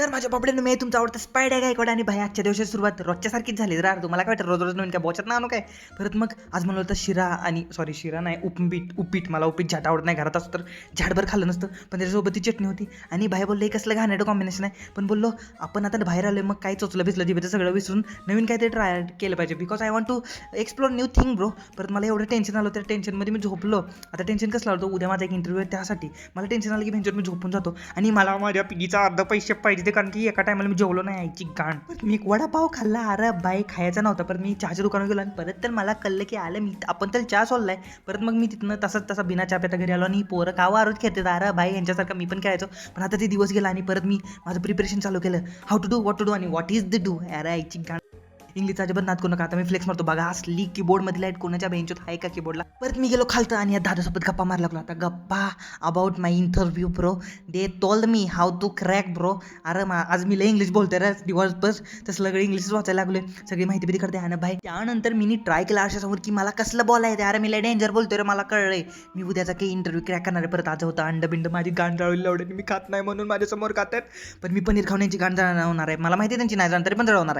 तर माझ्या बाबड्यानं मी तुमचा आवडता स्पायडर गायकवाड आणि भाई आजच्या दिवशी सुरुवात रोजच्या सारखीच झाली जरा तुम्हाला काय वाटतं रोज रोज नवीन काय बोचत ना आणू काय परत मग आज म्हणलं होतं शिरा आणि सॉरी शिरा नाही उपीट मला उपीट झाट आवडत नाही घरात असतं तर झाटभर खाल्लं नसतं पण त्याच्यासोबत ती चटणी होती आणि भाई बोलले कसलं घाणेरडं कॉम्बिनेशन आहे पण बोललो आपण आता बाहेर आलोय मग काय चोचलं भिजलं जिभेचं सगळं विसरून नवीन काहीतरी ट्राय केलं पाहिजे because I want to explore new thing bro परत मला एवढं टेन्शन आलं त्या टेन्शनमध्ये मी झोपलो आता टेन्शन कसं होतं उद्या माझा एक इंटरव्ह्यू आहे त्यासाठी मला टेन्शन आलं की भेंचर मी झोपून जातो आणि मला माझ्या पिगीचा अर्धा पैसे पाहिजे ते कारण की एका टायमाला मी जेवलो नाही यायची गाण मी एक वडापाव खाल्ला अरे बाई खायचा नव्हता परत मी चहाच्या दुकानात गेलो आणि परत तर मला कळलं की आलं मी आपण तर चहा सोडलाय परत मग मी तिथनं तसा बिना चहा प्याता घरी आलो आणि पोरं कावा आरोच खेळते अरे बाई यांच्यासारखं मी पण खेळायचो पण आता ते दिवस गेला आणि परत मी माझं प्रिपरेशन चालू केलं how to do what to do आणि व्हॉट इज द डू अरे यायची गाण इंग्लिशचा अजिबात नाद करू नका आता मी फ्लेक्स मारतो बघा असली कीबोर्डमध्ये लाईट कोणाच्या बेंचवर आहे का कीबोर्डला परत मी गेलो खालतं आणि या दादासोबत गप्पा मारला लागलो आता गप्पा about my interview bro they told me how to crack bro अरे आज मी लय इंग्लिश बोलतोय रे दिवसभर तसं सगळं इंग्लिशच वाचायला लागलोय सगळी माहिती बिती करते आणि भाई त्यानंतर मी ट्राय केला आरशासमोर की मला कसलं बोलायचं अरे मी लय डेंजर बोलतोय रे मला कळलंय मी उद्याचा काही इंटरव्ह्यू क्रॅक करणार आहे परत आज होता अंड माझी गांड जळवली एवढे मी खात नाही म्हणून माझ्यासमोर खात आहेत पण मी पनीर खाण्याची गांड जळवणार आहे मला माहिती आहे त्यांची नाही जाणार तरी पण जळवणार आहे